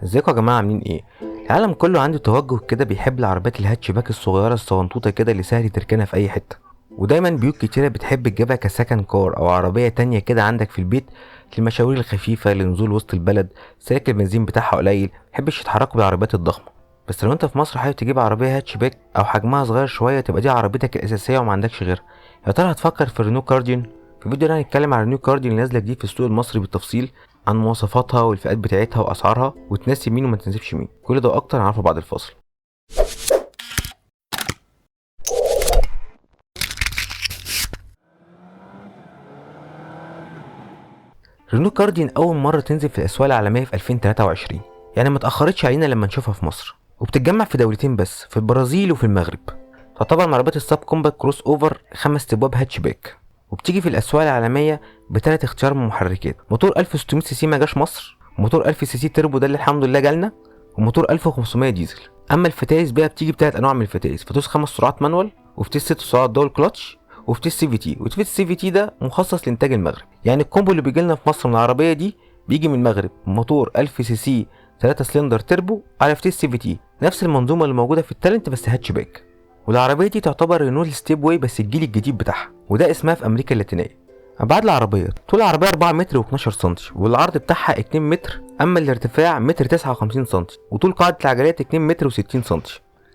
ازيكم يا جماعه عاملين ايه؟ العالم كله عنده توجه كده بيحب العربيات الهاتشباك الصغيره الصغنطوطه كده اللي سهل تركنها في اي حته. ودايما بيوت كتيره بتحب تجيبها كسكن كار او عربيه تانية كده عندك في البيت، للمشاوير الخفيفه لنزول وسط البلد. سلك البنزين بتاعها قليل، محبش يتحركوا بالعربيات الضخمه. بس لو انت في مصر حابب تجيب عربيه هاتشباك او حجمها صغير شويه تبقى دي عربيتك الاساسيه وما عندكش غيرها، يا ترى هتفكر في الرينو كارديان؟ في الفيديو ده هنتكلم عن الرينو كارديان اللي نازله جديد في السوق المصري بالتفصيل، عن مواصفاتها والفئات بتاعتها واسعارها، وتناسب مين وما تناسبش مين. كل ده واكتر هنعرفه بعد الفاصل. رينو كارديان اول مره تنزل في الاسواق العالميه في 2023، يعني ما اتاخرتش علينا لما نشوفها في مصر، وبتتجمع في دولتين بس، في البرازيل وفي المغرب. تعتبر من عربيات الساب كومباكت كروس اوفر 5 ابواب هاتشباك، وبتيجي في الاسواق العالميه بثلاث اختيار من محركات: موتور 1600 سي سي ما جاش مصر، موتور 1000 سي سي تربو ده اللي الحمد لله جالنا، وموتور 1500 ديزل. اما الفتايس بقى بتيجي بثلاث انواع من الفتايس: فتوس 5 سرعات مانوال، وفتيس 6 سرعات دول كلاتش، وفتيس سي في تي. وفتيس سي في تي ده مخصص لانتاج المغرب، يعني الكومبو اللي بيجي لنا في مصر من العربيه دي بيجي من المغرب، موتور 1000 سي سي 3 سلندر تربو على فتيس سي في تي، نفس المنظومه اللي موجوده في التالنت بس هاتشباك. والعربيه دي تعتبر رينو ستيب واي بس الجيل الجديد بتاعها، وده اسمها في امريكا اللاتينيه. ابعاد العربيه: طول العربيه 4 متر و12 سم، والعرض بتاعها 2 متر، اما الارتفاع متر 59 سم، وطول قاعده العجلات 2 متر و60 سم.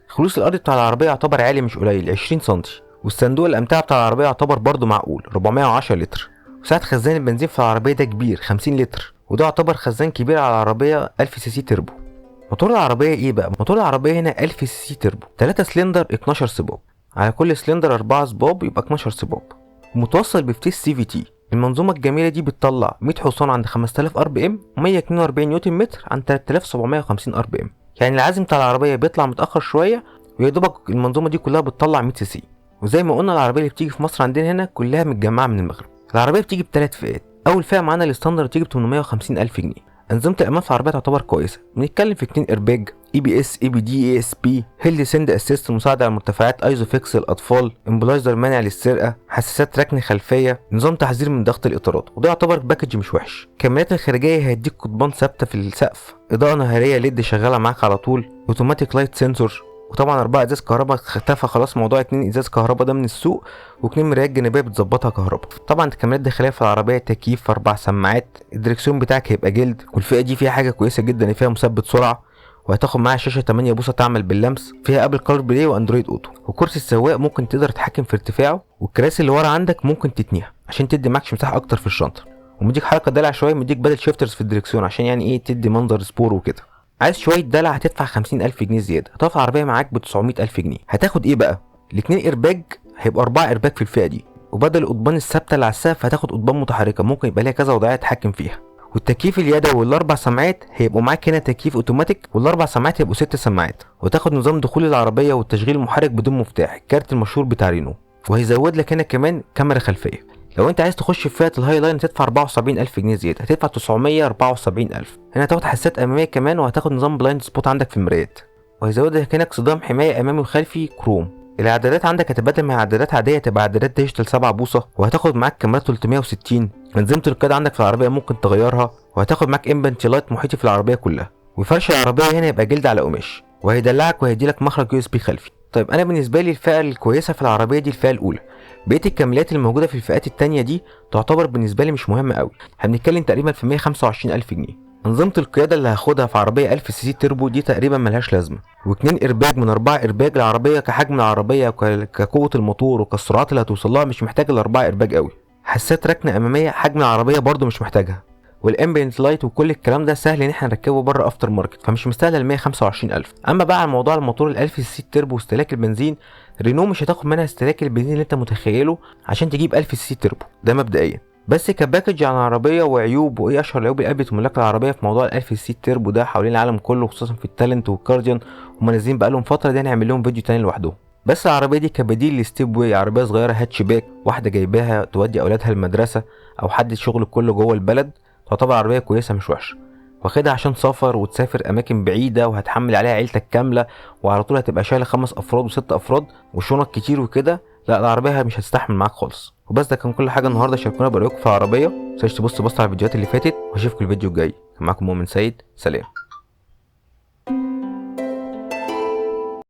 خلوص الارض بتاع العربيه يعتبر عالي مش قليل 20 سم، والصندوق الامتعه بتاع العربيه يعتبر برضه معقول 410 لتر. وسعه خزان البنزين في العربيه ده كبير 50 لتر، وده يعتبر خزان كبير على العربيه 1000 سي سي تربو. موتور العربيه ايه بقى؟ موتور العربيه هنا 1000 سي سي تربو 3 سلندر 12 سباب، على كل سلندر 4 سباب يبقى 12 سباب، ومتوصل بفتيس سي في تي. المنظومه الجميله دي بتطلع 100 حصان عند 5000 ار بي ام، و142 نيوتن متر عند 3750 ار بي ام، يعني العزم بتاع العربيه بيطلع متاخر شويه، ويا دوبك المنظومه دي كلها بتطلع 100 سي سي. وزي ما قلنا العربيه اللي بتيجي في مصر عندنا هنا كلها متجمعه من المغرب. العربيه بتيجي بثلاث فئات: اول فئه معانا الستاندرد تيجي ب 850 الف جنيه. انظمه الامان في العربيه تعتبر كويسه، بنتكلم في 2 ايرباج، اي بي اس، اي بي دي، اي اس بي، هيل ديسند اسيست مساعده على المرتفعات، ايزوفيكس للاطفال، امبلايزر مانع للسرقه، حساسات ركن خلفيه، نظام تحذير من ضغط الاطارات، وده يعتبر باكج مش وحش. الكاميرات الخارجيه هيديك قضبان ثابته في السقف، اضاءه نهاريه ليد شغاله معاك على طول، اوتوماتيك لايت سنسور، وطبعا 4 ازاز كهرباء. اختفى خلاص موضوع 2 ازاز كهرباء ده من السوق، و2 مرايات جانبيه بتظبطها كهرباء. طبعا الكاميرات الداخليه في العربيه، تكييف، 4 سماعات، الدركسيون بتاعك هيبقى جلد. والفئه دي فيها حاجه كويسه جدا ان فيها مثبت سرعه، وهتاخد معاها شاشه 8 بوصه تعمل باللمس، فيها ابل كار بلاي واندرويد اوتو، وكرسي السواق ممكن تقدر تتحكم في ارتفاعه، والكراسي اللي ورا عندك ممكن تتنيها عشان تدي معكش مساحه اكتر في الشنطه. ومديك حركه دلع شويه، مديك بدل شيفترز في الدركسيون عشان يعني ايه تدي منظر سبور وكده. عايز شويه دلع هتدفع 50000 جنيه زياده، هتقف العربيه معاك ب 900000 جنيه. هتاخد ايه بقى؟ الاتنين ايرباج هيبقى 4 ايرباج في الفئه دي، وبدل القضبان الثابته اللي على السقف هتاخد قضبان متحركه ممكن يبقى ليها كذا وضعيه تتحكم فيها. والتكييف اليدوي والاربع سماعات هيبقوا معاك هنا تكييف اوتوماتيك، والاربع سماعات هيبقوا 6 سماعات، وتاخد نظام دخول العربيه والتشغيل المحرك بدون مفتاح، الكارت المشهور بتاع رينو. وهيزود لك هنا كمان كاميرا خلفيه. لو انت عايز تخش في فئه الهاي لاين هتدفع 74000 جنيه زياده، هتدفع 974000. هنا هتاخد حساسات اماميه كمان، وهتاخد نظام بلايند سبوت عندك في المرايات، وهيزود لك هناك صدام حمايه امامي وخلفي كروم. الاعدادات عندك هتبدل من اعدادات عاديه تبقى اعدادات ديجيتال 7 بوصه، وهتاخد معاك كاميرا 360. انظمه القياده عندك في العربيه ممكن تغيرها، وهتاخد معاك امبنت لايت محيطي في العربيه كلها. وفرش العربيه هنا يبقى جلد على قماش، وهيدلعك وهيديلك مخرج يو اس بي خلفي. طيب انا بالنسبه لي الفئه الكويسه في العربيه دي الفئه الاولى. بقيه الكاملات الموجوده في الفئات التانية دي تعتبر بالنسبه لي مش مهمه قوي، هنتكلم تقريبا في 125000 جنيه. انظمه القياده اللي هاخدها في عربيه 1000 سي سي تربو دي تقريبا ملهاش لازمه، و2 ايرباج من 4 ايرباج. العربيه كحجم العربيه وكقوه الموتور وكالسرعات اللي هتوصل لها مش محتاج ال4 ايرباج قوي. حساسات ركن اماميه حجم العربيه برده مش محتاجها، والامبيانت لايت وكل الكلام ده سهل ان احنا نركبه بره افتر ماركت، فمش مستاهله ال 125000. اما بقى على موضوع الموتور ال 1000 سي سي تربو واستهلاك البنزين، رينو مش هتاخد منها استهلاك البنزين اللي انت متخيله عشان تجيب 1000 سي سي تربو ده مبدئيا. بس كباكج عن العربيه وعيوب وايه اشهر العيوب اللي قابلت ملاك العربيه في موضوع ال 1000 سي سي تربو ده حوالين العالم كله، خصوصا في التالنت والكارديان، هم نازلين بقالهم فتره، دي هنعمل لهم فيديو تاني لوحدهم. بس العربيه دي كبديل لستيب واي، عربيه صغيره هاتشباك، واحده جايباها تودي اولادها المدرسه او حد الشغل كله جوه البلد، تعتبر عربيه كويسه مش وحشه. واخدها عشان سفر وتسافر اماكن بعيده، وهتحمل عليها عيلتك كامله، وعلى طول هتبقى شايله 5 افراد و6 افراد وشنط كتير وكده. لا العربيه مش هتستحمل معاك خالص. وبس ده كان كل حاجه النهارده، شاركونا برايكم في العربيه، متنساش تبص على الفيديوهات اللي فاتت، واشوفكم الفيديو الجاي. كان معاكم مؤمن سيد، سلام.